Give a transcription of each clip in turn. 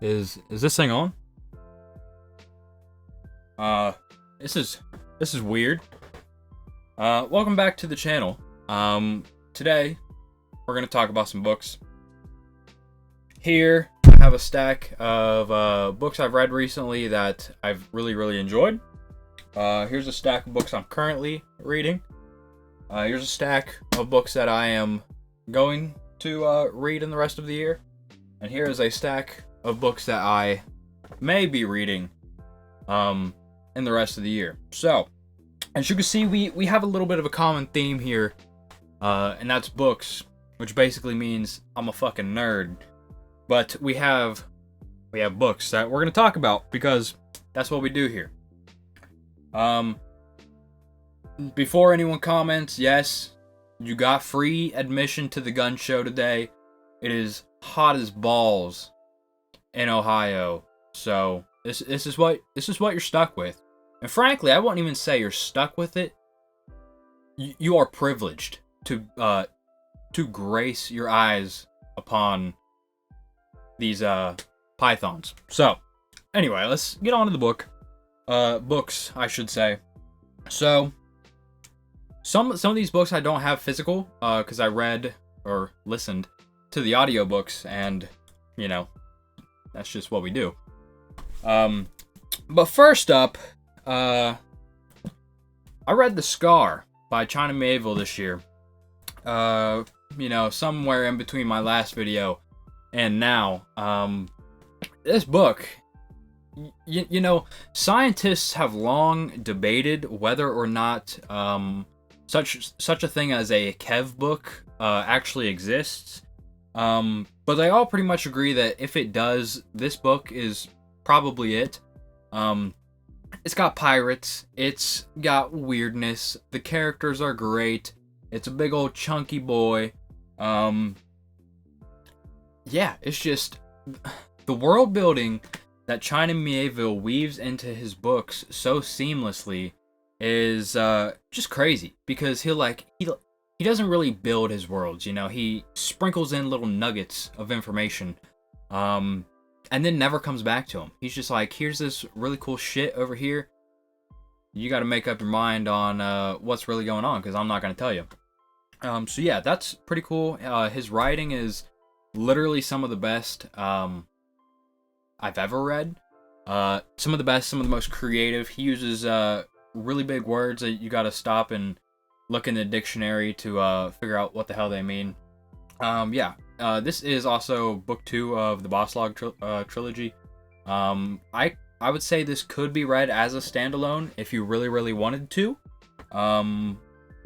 Is this thing on? This is weird. Welcome back to the channel. Today we're gonna talk about some books. Here I have a stack of books I've read recently that I've really enjoyed. Here's a stack of books I'm currently reading. Here's a stack of books that I am going to read in the rest of the year. And here is a stack of books that I may be reading in the rest of the year. So, as you can see, we have a little bit of a common theme here, and that's books, which basically means I'm a fucking nerd. But we have books that we're gonna talk about because that's what we do here. Before anyone comments, yes, you got free admission to the gun show today. It is hot as balls in Ohio, so this is what you're stuck with. And frankly, I won't even say you're stuck with it. You are privileged to grace your eyes upon these pythons. So anyway, let's get on to the books, I should say. So some of these books I don't have physical because I read or listened to the audiobooks, and you know, that's just what we do. But first up, I read The Scar by China Mieville this year. You know, somewhere in between my last video and now. This book, you know, scientists have long debated whether or not such a thing as a Kev book actually exists. But they all pretty much agree that if it does, this book is probably it. It's got pirates, it's got weirdness, the characters are great, it's a big old chunky boy. Yeah, it's just the world building that China Mieville weaves into his books so seamlessly is just crazy, because he doesn't really build his worlds, you know, he sprinkles in little nuggets of information, and then never comes back to him. He's just like, here's this really cool shit over here. You got to make up your mind on what's really going on, because I'm not going to tell you. So yeah, that's pretty cool. His writing is literally some of the best I've ever read. Some of the best, some of the most creative. He uses really big words that you got to stop and look in the dictionary to figure out what the hell they mean. Yeah, this is also book 2 of the Boss Log trilogy. I would say this could be read as a standalone if you really wanted to,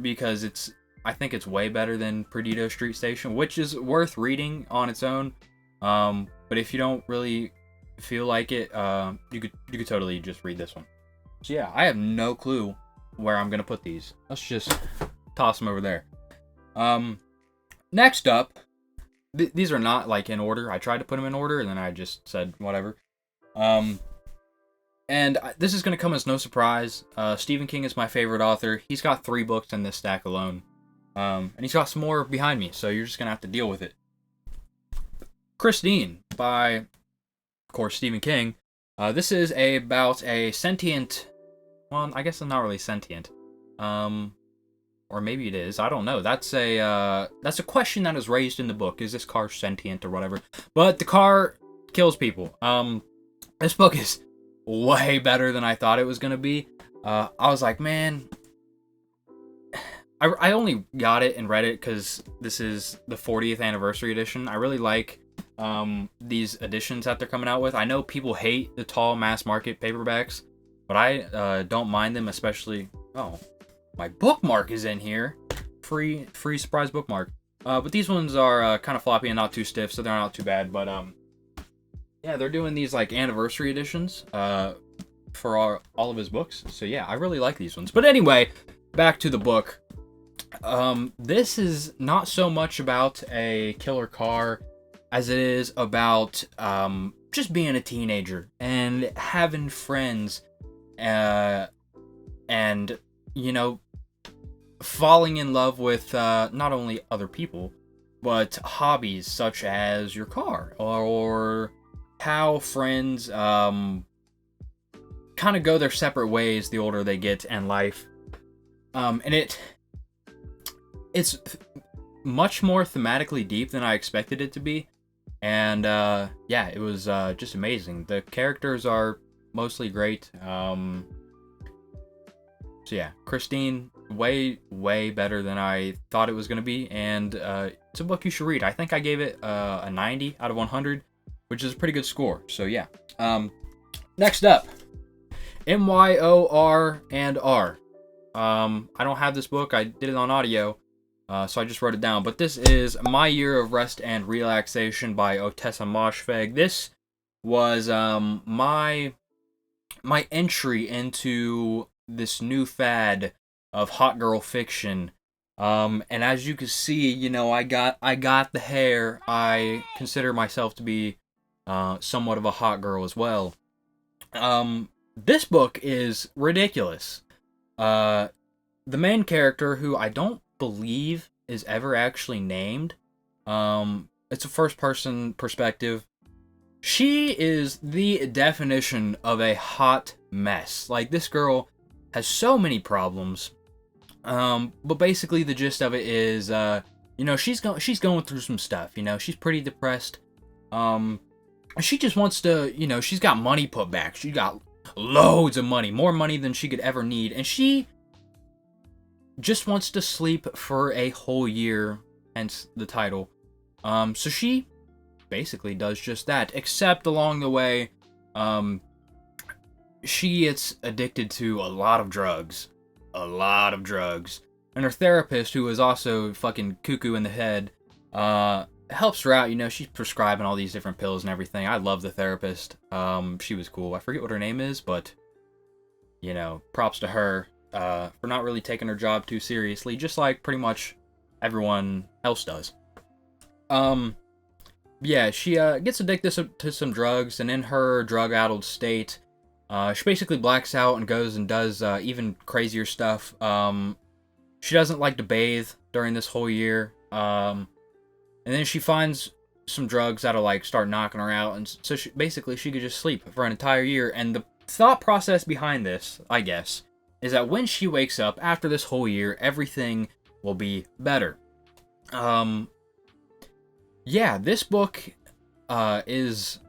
because I think it's way better than Perdido Street Station, which is worth reading on its own. But if you don't really feel like it, you could totally just read this one. So yeah, I have no clue where I'm gonna put these. Let's just toss them over there. Next up, these are not like in order. I tried to put them in order and then I just said whatever. And this is gonna come as no surprise. Stephen King is my favorite author. He's got 3 books in this stack alone, and he's got some more behind me, so you're just gonna have to deal with it. Christine by, of course, Stephen King. This is about a sentient. Well, I guess it's not really sentient. Or maybe it is. I don't know. That's a question that is raised in the book. Is this car sentient or whatever? But the car kills people. This book is way better than I thought it was gonna be. I was like, man, I only got it and read it because this is the 40th anniversary edition. I really like these editions that they're coming out with. I know people hate the tall mass market paperbacks, but I don't mind them, especially. Oh, my bookmark is in here. Free surprise bookmark. But these ones are kind of floppy and not too stiff, so they're not too bad. But yeah, they're doing these like anniversary editions for all of his books. So yeah, I really like these ones. But anyway, back to the book. This is not so much about a killer car as it is about just being a teenager and having friends, and you know, falling in love with not only other people but hobbies such as your car or how friends kind of go their separate ways the older they get in life. And it's much more thematically deep than I expected it to be. And yeah, it was just amazing. The characters are mostly great. So yeah, Christine, way better than I thought it was going to be. And it's a book you should read. I think I gave it a 90 out of 100, which is a pretty good score. So yeah. Next up, MYOR and R. I don't have this book. I did it on audio. So I just wrote it down. But this is My Year of Rest and Relaxation by Ottessa moshfegh. This was my entry into this new fad of hot girl fiction. And as you can see, you know, I got the hair. I consider myself to be somewhat of a hot girl as well. This book is ridiculous. The main character, who I don't believe is ever actually named, it's a first-person perspective. She is the definition of a hot mess. Like, this girl has so many problems. But basically the gist of it is, you know, she's going through some stuff. You know, she's pretty depressed. She just wants to, you know, she's got money put back. She got loads of money, more money than she could ever need, and she just wants to sleep for a whole year, hence the title. So she basically does just that, except along the way, she gets addicted to a lot of drugs. And her therapist, who is also fucking cuckoo in the head, helps her out. You know, she's prescribing all these different pills and everything. I love the therapist. She was cool. I forget what her name is, but, you know, props to her for not really taking her job too seriously, just like pretty much everyone else does. Yeah, she gets addicted to some drugs, and in her drug-addled state, she basically blacks out and goes and does even crazier stuff. She doesn't like to bathe during this whole year. And then she finds some drugs that'll, like, start knocking her out. And so she could just sleep for an entire year. And the thought process behind this, I guess, is that when she wakes up after this whole year, everything will be better. Yeah, this book is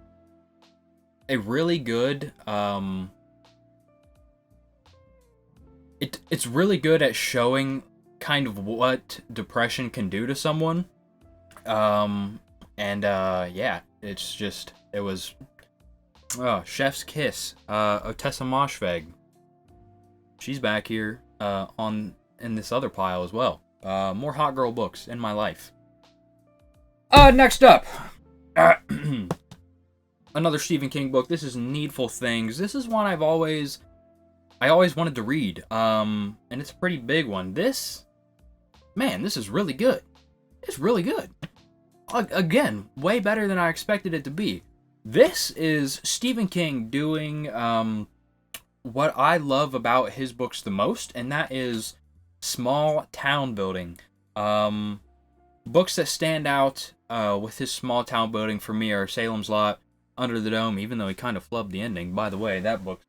a really good, it's really good at showing kind of what depression can do to someone. Yeah, it was, chef's kiss, Ottessa moshfegh. She's back here, in this other pile as well. More hot girl books in my life. Next up, another Stephen King book. This is Needful Things. This is one I always wanted to read. And it's a pretty big one. This is really good. It's really good. Again, way better than I expected it to be. This is Stephen King doing what I love about his books the most, and that is small town building. Books that stand out with his small town building for me are Salem's Lot, Under the Dome, even though he kind of flubbed the ending. By the way, that book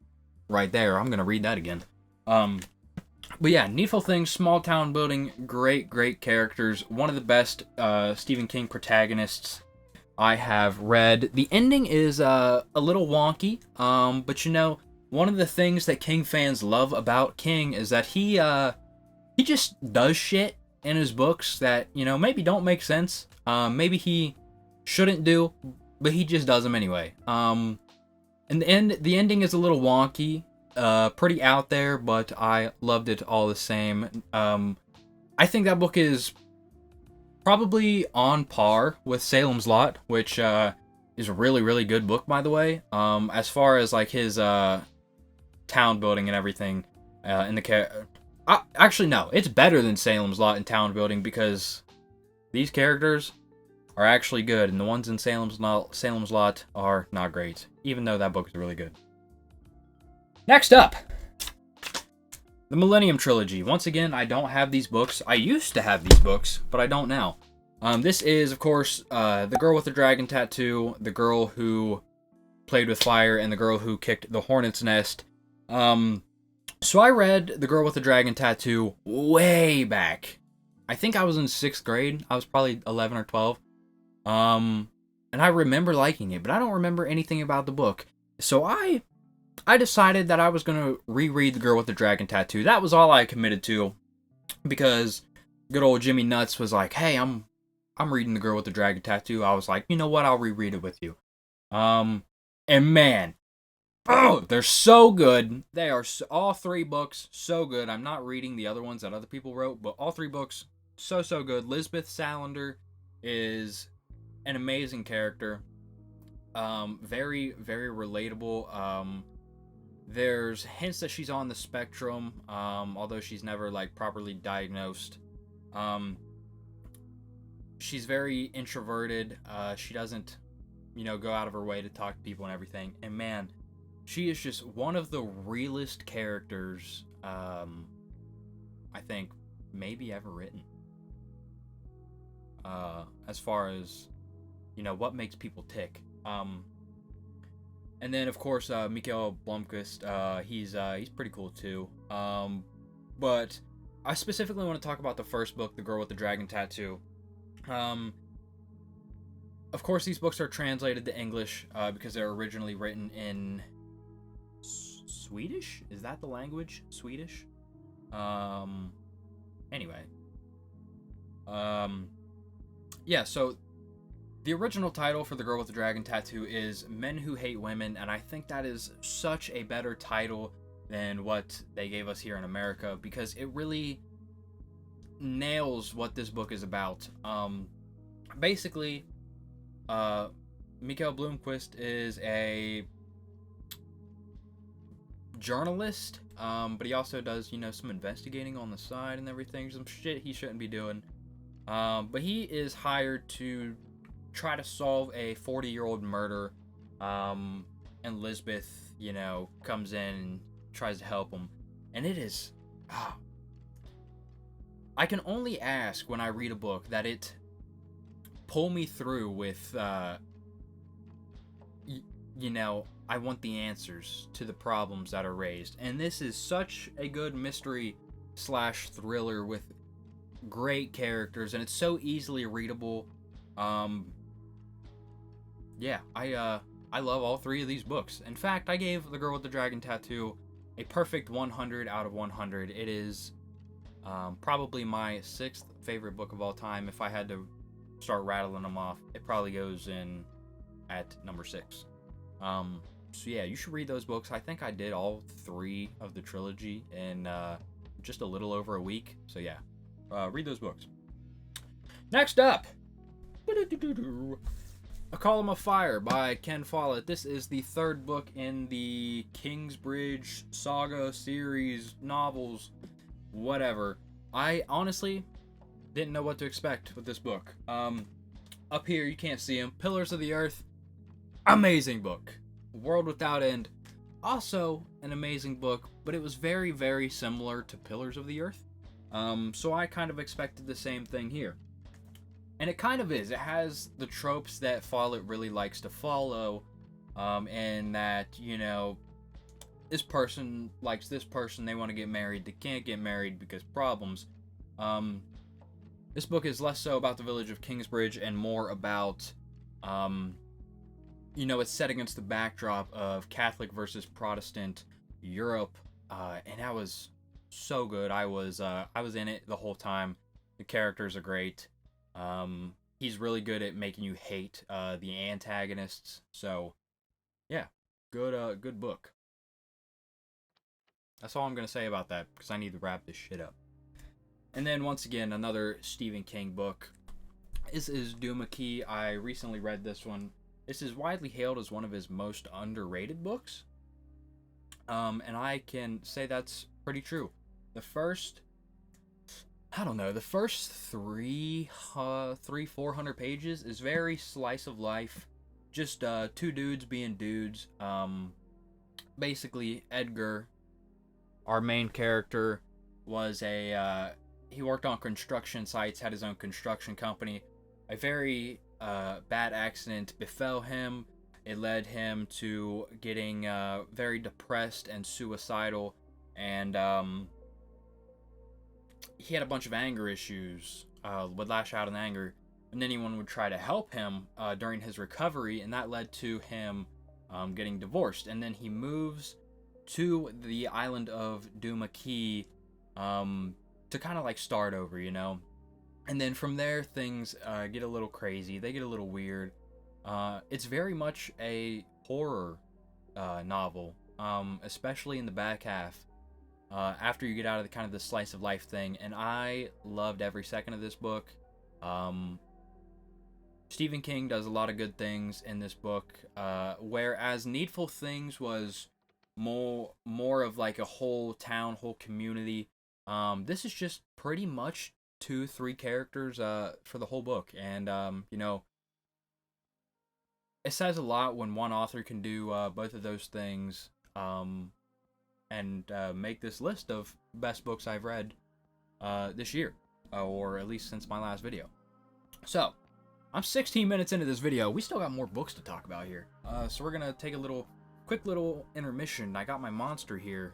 right there, I'm going to read that again. But yeah, Needful Things, small town building, great characters. One of the best Stephen King protagonists I have read. The ending is a little wonky, but you know, one of the things that King fans love about King is that he just does shit in his books that, you know, maybe don't make sense. Maybe he shouldn't do, but he just does them anyway. And the ending is a little wonky, pretty out there, but I loved it all the same. I think that book is probably on par with Salem's Lot, which is a really good book, by the way. As far as like his town building and everything, in the actually no, it's better than Salem's Lot in town building, because these characters are actually good, and the ones in Salem's Lot are not great, even though that book is really good. Next up, the Millennium Trilogy. Once again, I don't have these books. I used to have these books, but I don't now. This is, of course, the girl with the dragon tattoo, the girl who played with fire, and the girl who kicked the hornet's nest. So I read The Girl with the Dragon Tattoo way back. I think I was in 6th grade. I was probably 11 or 12. And I remember liking it, but I don't remember anything about the book. So I decided that I was going to reread The Girl with the Dragon Tattoo. That was all I committed to, because good old Jimmy Nuts was like, "Hey, I'm reading The Girl with the Dragon Tattoo." I was like, "You know what? I'll reread it with you." And man, oh, they're so good. They are all 3 books so good. I'm not reading the other ones that other people wrote, but all 3 books so good. Lisbeth Salander is an amazing character. Very relatable. There's hints that she's on the spectrum, although she's never like properly diagnosed. She's very introverted. She doesn't, go out of her way to talk to people and everything. And man, she is just one of the realest characters, I think, maybe ever written. As far as, what makes people tick. And then, of course, Mikael Blomkvist, he's pretty cool, too. But I specifically want to talk about the first book, The Girl with the Dragon Tattoo. Of course, these books are translated to English, because they're originally written in Swedish? Is that the language? Swedish? Anyway. Yeah, so the original title for The Girl with the Dragon Tattoo is Men Who Hate Women, and I think that is such a better title than what they gave us here in America, because it really nails what this book is about. Basically, Mikael Blomkvist is a journalist, but he also does, some investigating on the side and everything, some shit he shouldn't be doing. But he is hired to try to solve a 40-year-old murder, and Lisbeth, comes in and tries to help him. And it is... I can only ask when I read a book that it pull me through with, I want the answers to the problems that are raised. And this is such a good mystery / thriller with great characters, and it's so easily readable. Yeah, I love all 3 of these books. In fact, I gave The Girl with the Dragon Tattoo a perfect 100 out of 100. It is probably my 6th favorite book of all time. If I had to start rattling them off, it probably goes in at number 6. So yeah, you should read those books. I think I did all 3 of the trilogy in just a little over a week. So yeah, read those books. Next up, A Column of Fire by Ken Follett. This is the 3rd book in the Kingsbridge saga series, novels, whatever. I honestly didn't know what to expect with this book. Up here, you can't see them. Pillars of the Earth, amazing book. World Without End, also an amazing book, but it was very, very similar to Pillars of the Earth. So I kind of expected the same thing here. And it kind of is. It has the tropes that Follett really likes to follow, and that, this person likes this person, they want to get married, they can't get married because problems. This book is less so about the village of Kingsbridge and more about, it's set against the backdrop of Catholic versus Protestant Europe, and that was so good. I was in it the whole time. The characters are great. He's really good at making you hate the antagonists. So, yeah, good book. That's all I'm gonna say about that, because I need to wrap this shit up. And then once again, another Stephen King book. This is Duma Key. I recently read this one. This is widely hailed as one of his most underrated books. And I can say that's pretty true. The first 400 pages is very slice of life. Just 2 dudes being dudes. Basically, Edgar, our main character, was he worked on construction sites, had his own construction company. A very bad accident befell him, It led him to getting very depressed and suicidal, and he had a bunch of anger issues, would lash out in anger, and anyone would try to help him during his recovery, and that led to him getting divorced. And then he moves to the island of Duma Key to kind of like start over, you know? And then from there, things get a little crazy. They get a little weird. It's very much a horror novel, especially in the back half. After you get out of the kind of the slice of life thing, and I loved every second of this book. Stephen King does a lot of good things in this book, whereas Needful Things was more of like a whole town, whole community. This is just pretty much 2-3 characters for the whole book, and you know, it says a lot when one author can do both of those things, and make this list of best books I've read this year, or at least since my last video. So, I'm 16 minutes into this video. We still got more books to talk about here. So we're gonna take a quick little intermission. I got my monster here.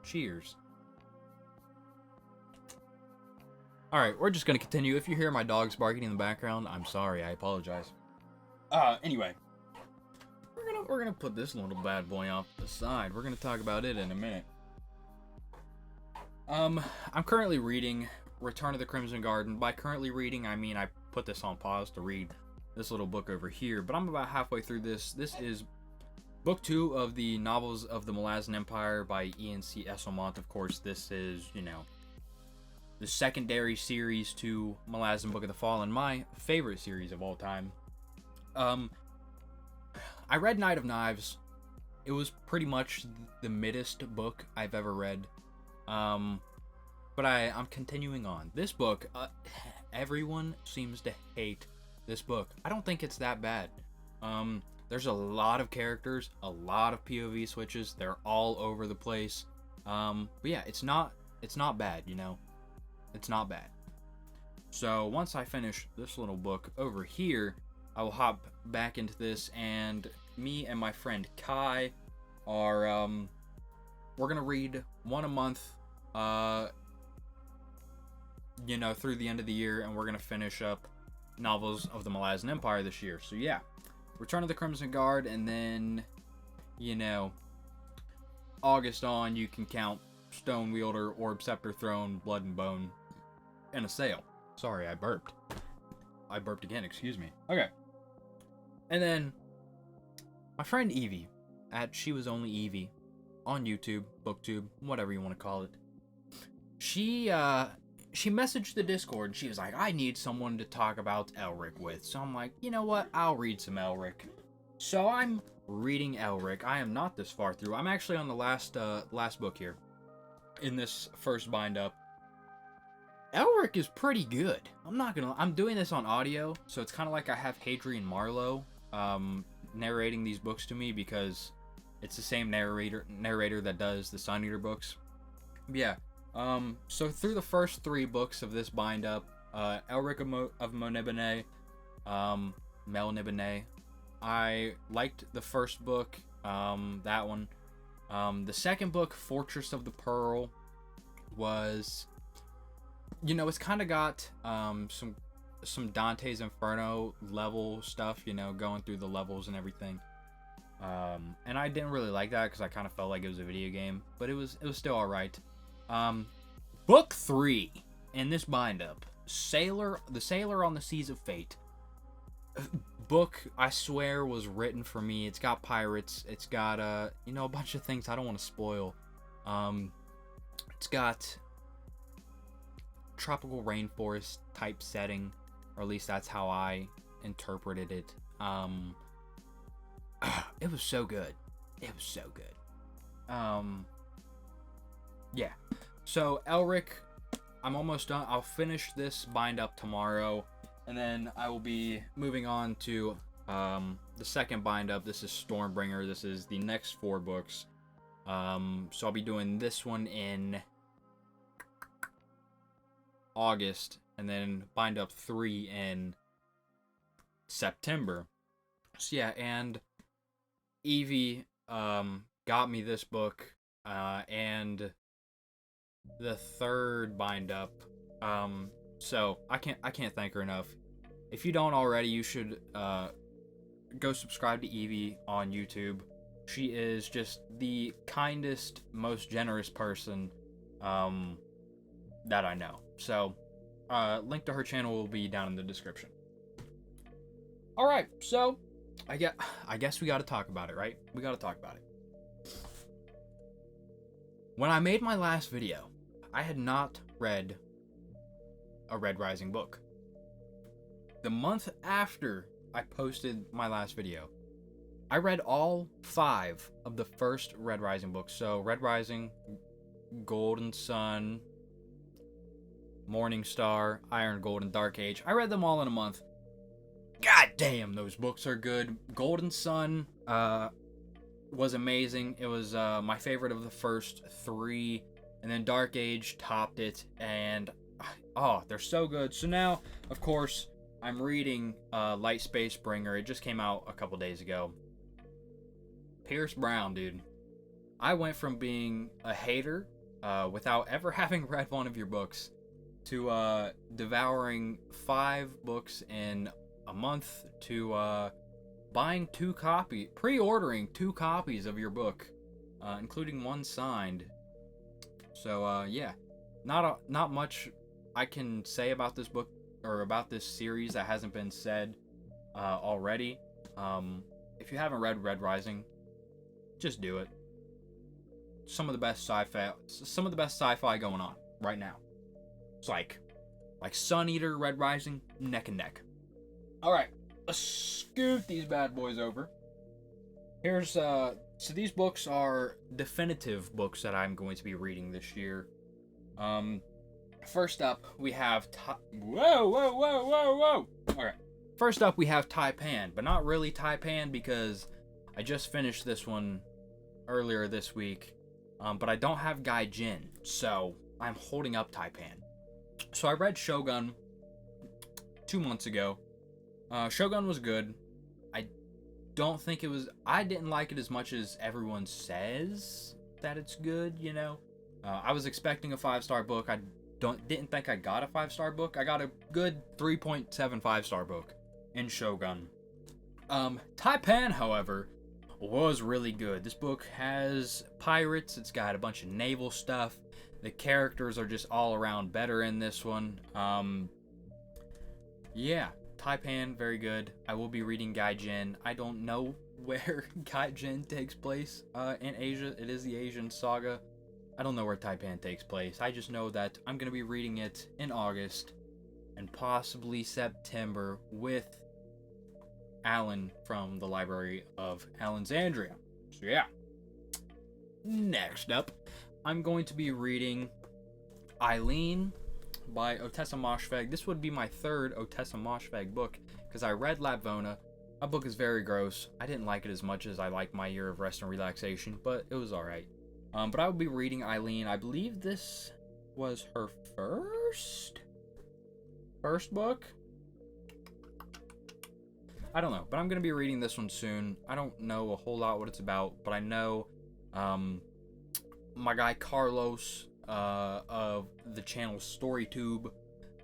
Cheers. Alright, we're just gonna continue. If you hear my dogs barking in the background, I'm sorry, I apologize. Anyway. We're gonna put this little bad boy off to the side. We're gonna talk about it in a minute. I'm currently reading Return of the Crimson Garden. By currently reading, I mean I put this on pause to read this little book over here, but I'm about halfway through this. This is book 2 of the Novels of the Malazan Empire by E.N.C. Esslemont. Of course, this is, you know, the secondary series to Malazan Book of the Fallen, my favorite series of all time. I read Knight of Knives. It was pretty much the middest book I've ever read. But I'm continuing on. This book, everyone seems to hate this book. I don't think it's that bad. There's a lot of characters, a lot of POV switches. They're all over the place. But yeah, it's not bad, you know? It's not bad. So once I finish this little book over here, I will hop back into this, and me and my friend Kai are, we're gonna read one a month, you know, through the end of the year, and we're gonna finish up Novels of the Malazan Empire this year. So yeah, Return of the Crimson Guard, and then, you know, August on, you can count Stone Wielder, Orb, Scepter, Throne, Blood and Bone, and a Sail. Sorry, I burped. I burped again, excuse me. Okay. And then, my friend Evie, at She Was Only Evie, on YouTube, BookTube, whatever you want to call it, she messaged the Discord, and she was like, I need someone to talk about Elric with. So I'm like, you know what, I'll read some Elric. So I'm reading Elric. I am not this far through. I'm actually on the last book here, in this first bind-up. Elric is pretty good. I'm doing this on audio, so it's kind of like I have Hadrian Marlowe narrating these books to me, because it's the same narrator that does the Sun Eater books. But yeah, so through the first 3 books of this bind-up, Elric of Melnibone, I liked the first book, that one. The second book, Fortress of the Pearl, was, you know, it's kind of got some Dante's Inferno level stuff, you know, going through the levels and everything. And I didn't really like that because I kind of felt like it was a video game, but it was still alright. Book 3 in this bind-up, The Sailor on the Seas of Fate. Book, I swear, was written for me. It's got pirates. It's got, you know, a bunch of things I don't want to spoil. It's got tropical rainforest type setting, or at least that's how I interpreted it. It was so good. It was so good. Yeah. So Elric, I'm almost done. I'll finish this bind up tomorrow, and then I will be moving on to the second bind up. This is Stormbringer. This is the next 4 books. So I'll be doing this one in August, and then bind up 3 in September. So yeah, and Evie got me this book and the third bind up. So I can't thank her enough. If you don't already, you should go subscribe to Evie on YouTube. She is just the kindest, most generous person that I know. So link to her channel will be down in the description. All right, so I guess we got to talk about it, right? We got to talk about it. When I made my last video, I had not read a Red Rising book. The month after I posted my last video, I read all 5 of the first Red Rising books. So Red Rising, Golden Sun, Morning Star, Iron Gold, and Dark Age. I read them all in a month. God damn, those books are good. Golden Sun was amazing. It was my favorite of the first 3, and then Dark Age topped it, and oh, they're so good. So now, of course, I'm reading Light Space Bringer. It just came out a couple days ago. Pierce Brown, dude. I went from being a hater without ever having read one of your books to devouring 5 books in a month to buying 2 copies, pre-ordering 2 copies of your book, including one signed. So yeah, not much I can say about this book or about this series that hasn't been said already. If you haven't read Red Rising, just do it. Some of the best sci-fi going on right now. It's like Sun Eater, Red Rising, neck and neck. All right, let's scoot these bad boys over. Here's so these books are definitive books that I'm going to be reading this year. First up we have whoa. All right. First up we have Tai-pan, but not really Tai-pan because I just finished this one earlier this week. But I don't have Gaijin, so I'm holding up Tai-pan. So I read Sho-gun 2 months ago. Sho-gun was good. I didn't like it as much as everyone says that it's good, you know. I was expecting a 5-star book. I didn't think I got a 5-star book. I got a good 3.75-star book in Sho-gun. Tai-pan, however, was really good. This book has pirates. It's got a bunch of naval stuff. The characters are just all around better in this one. Yeah. Tai-pan, very good. I will be reading Gaijin. I don't know where Gaijin takes place in Asia. It is the Asian saga. I don't know where Tai-pan takes place. I just know that I'm going to be reading it in August and possibly September with Alan from the Library of Alexandria. So yeah. Next up, I'm going to be reading Eileen by Ottessa Moshfegh. This would be my 3rd Ottessa Moshfegh book because I read Lavona. That book is very gross. I didn't like it as much as I liked My Year of Rest and Relaxation, but it was alright. But I will be reading Eileen. I believe this was her first book? I don't know, but I'm going to be reading this one soon. I don't know a whole lot what it's about, but I know my guy Carlos of the channel StoryTube,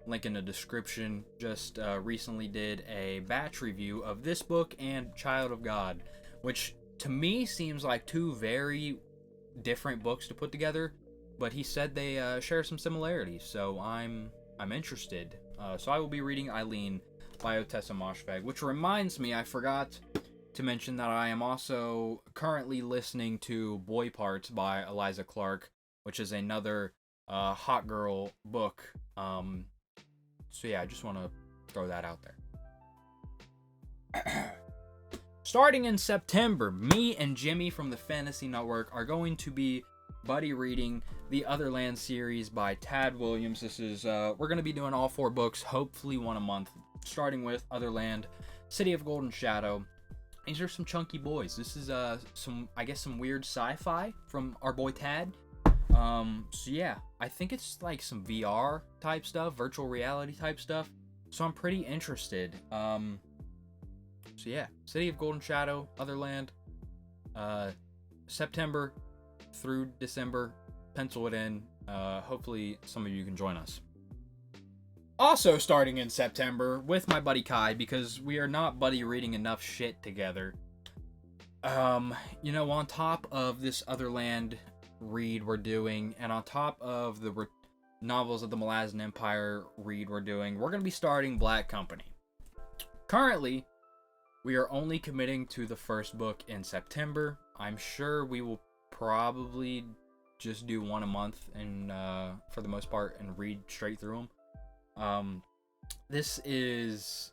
link in the description, just recently did a batch review of this book and Child of God, which to me seems like 2 very different books to put together, but he said they share some similarities, so I'm interested. So I will be reading Eileen by Ottessa Moshfegh, which reminds me, I forgot to mention that I am also currently listening to Boy Parts by Eliza Clark, which is another hot girl book. So yeah, I just want to throw that out there. Starting in September, me and Jimmy from the Fantasy Network are going to be buddy reading the Otherland series by Tad Williams. This is we're going to be doing all 4 books, hopefully one a month, starting with Otherland, City of Golden Shadow. These are some chunky boys. This is some weird sci-fi from our boy Tad. So yeah, I think it's like some VR type stuff, virtual reality type stuff. So I'm pretty interested. So yeah, City of Golden Shadow, Otherland. September through December. Pencil it in. Hopefully some of you can join us. Also starting in September with my buddy Kai, because we are not buddy reading enough shit together. On top of this Otherland read we're doing, and on top of the novels of the Malazan Empire read we're doing, we're going to be starting Black Company. Currently, we are only committing to the first book in September. I'm sure we will probably just do one a month, and for the most part, and read straight through them. This is,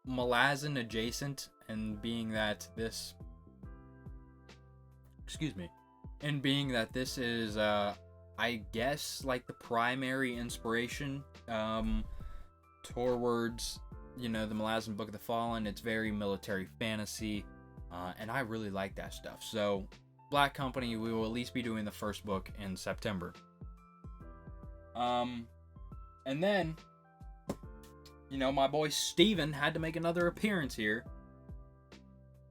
Malazan adjacent, and being that this is, I guess, like the primary inspiration, towards, the Malazan Book of the Fallen. It's very military fantasy, and I really like that stuff. So, Black Company, we will at least be doing the first book in September. And then, my boy Steven had to make another appearance here.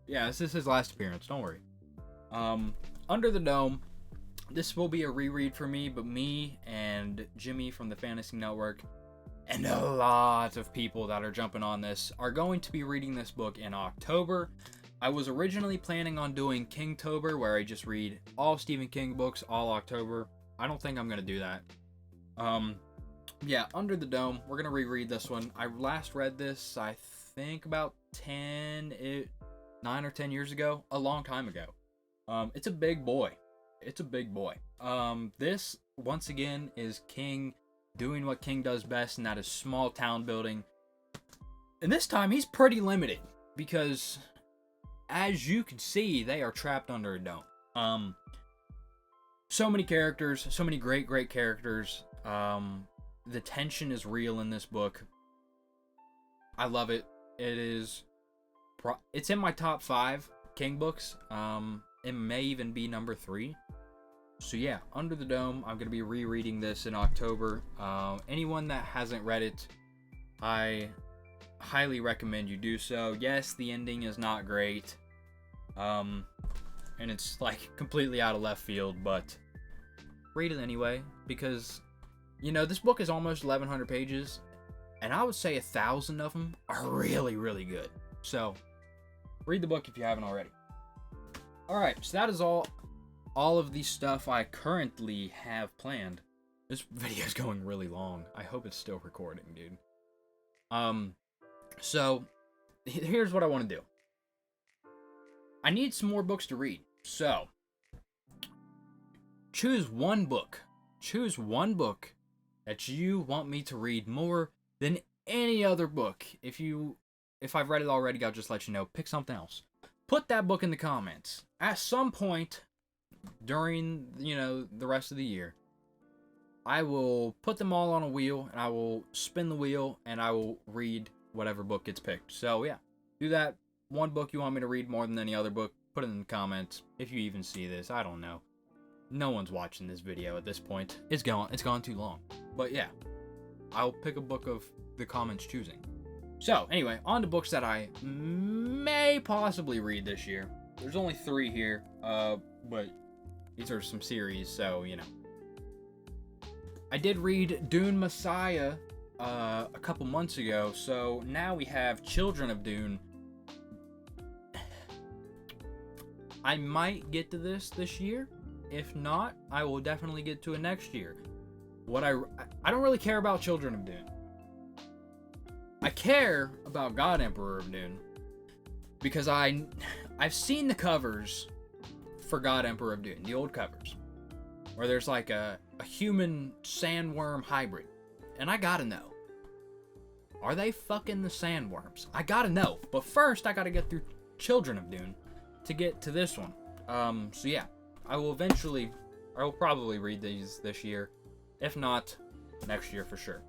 Yeah, this is his last appearance, don't worry. Under the Dome, this will be a reread for me, but me and Jimmy from the Fantasy Network, and a lot of people that are jumping on this, are going to be reading this book in October. I was originally planning on doing Kingtober, where I just read all Stephen King books all October. I don't think I'm going to do that. Yeah, Under the Dome, we're going to reread this one. I last read this, I think, about 9 or 10 years ago. A long time ago. It's a big boy. This, once again, is King doing what King does best, and that is small town building. And this time, he's pretty limited, because, as you can see, they are trapped under a dome. So many characters, so many great characters. The tension is real in this book. I love it. It's in my top 5 King books. It may even be number 3. So yeah, Under the Dome, I'm going to be rereading this in October. Anyone that hasn't read it, I highly recommend you do so. Yes, the ending is not great. And it's like completely out of left field, but read it anyway, because this book is almost 1,100 pages, and I would say 1,000 of them are really, really good. So, read the book if you haven't already. Alright, so that is all of the stuff I currently have planned. This video is going really long. I hope it's still recording, dude. So, here's what I want to do. I need some more books to read. So, choose one book. Choose one book that you want me to read more than any other book. If I've read it already, I'll just let you know. Pick something else. Put that book in the comments. At some point during, the rest of the year, I will put them all on a wheel, and I will spin the wheel, and I will read whatever book gets picked. So, yeah. Do that. One book you want me to read more than any other book, put it in the comments. If you even see this, I don't know. No one's watching this video at this point. It's gone too long. But yeah, I'll pick a book of the comments choosing. So anyway, on to books that I may possibly read this year. There's only 3 here, but these are some series, so I did read Dune Messiah a couple months ago, so now we have Children of Dune. I might get to this year. If not, I will definitely get to it next year. I don't really care about Children of Dune. I care about God Emperor of Dune, because I've seen the covers for God Emperor of Dune, the old covers, where there's like a human sandworm hybrid, and I gotta know, are they fucking the sandworms? I gotta know, but first I gotta get through Children of Dune to get to this one. So yeah, I will probably read these this year. If not, next year for sure.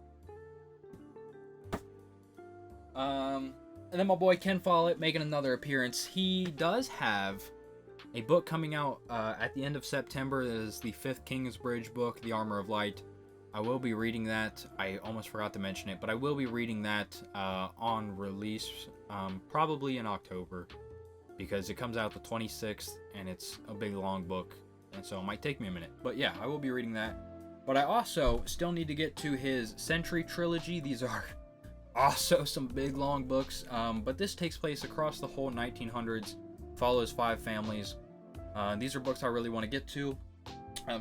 And then my boy Ken Follett making another appearance. He does have a book coming out at the end of September. That is the 5th Kingsbridge book, The Armor of Light. I will be reading that. I almost forgot to mention it, but I will be reading that on release, probably in October. because it comes out the 26th, and it's a big long book, and so it might take me a minute. But yeah, I will be reading that. But I also still need to get to his Century Trilogy. These are also some big long books, but this takes place across the whole 1900s, follows 5 families. These are books I really want to get to.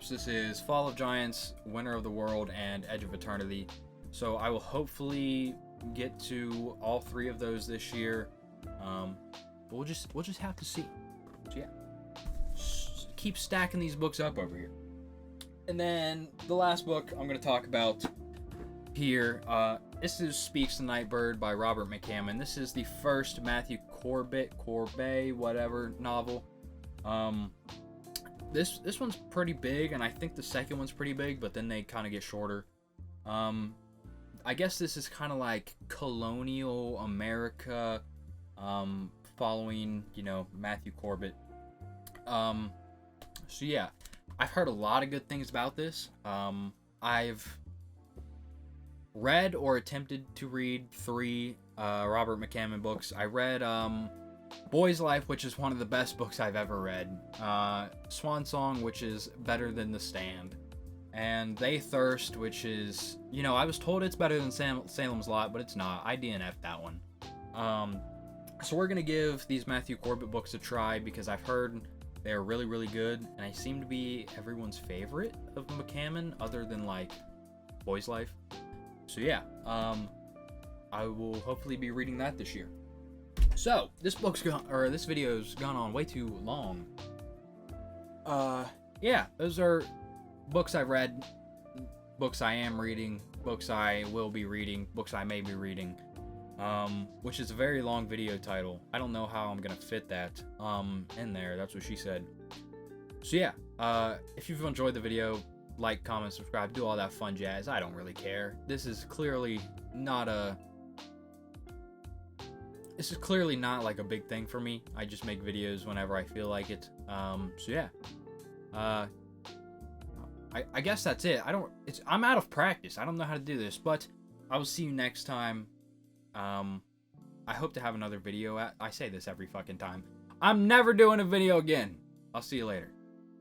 So this is Fall of Giants, Winter of the World, and Edge of Eternity. So I will hopefully get to all 3 of those this year. But we'll just have to see. So yeah, keep stacking these books up over here. And then the last book I'm going to talk about here, this is Speaks the Nightbird by Robert McCammon. This is the first Matthew Corbett, whatever, novel. This one's pretty big, and I think the second one's pretty big, but then they kind of get shorter. I guess this is kind of like colonial America, following, you know, Matthew Corbett. So yeah, I've heard a lot of good things about this. I've read or attempted to read 3 Robert McCammon books. I read Boy's Life, which is one of the best books I've ever read. Swan Song, which is better than The Stand. And They Thirst, which is, you know, I was told it's better than Salem's Lot, but it's not. I DNF'd that one. So we're going to give these Matthew Corbett books a try, because I've heard they're really, really good, and I seem to be everyone's favorite of McCammon, other than, like, Boy's Life. So yeah, I will hopefully be reading that this year. So, this video's gone on way too long. Yeah, those are books I read, books I am reading, books I will be reading, books I may be reading, which is a very long video title. I don't know how I'm gonna fit that, in there. That's what she said. So yeah, if you've enjoyed the video, like, comment, subscribe, do all that fun jazz. I don't really care. This is clearly not like a big thing for me. I just make videos whenever I feel like it. So yeah. I guess that's it. I'm out of practice. I don't know how to do this, but I will see you next time. I hope to have another video. I say this every fucking time. I'm never doing a video again. I'll see you later.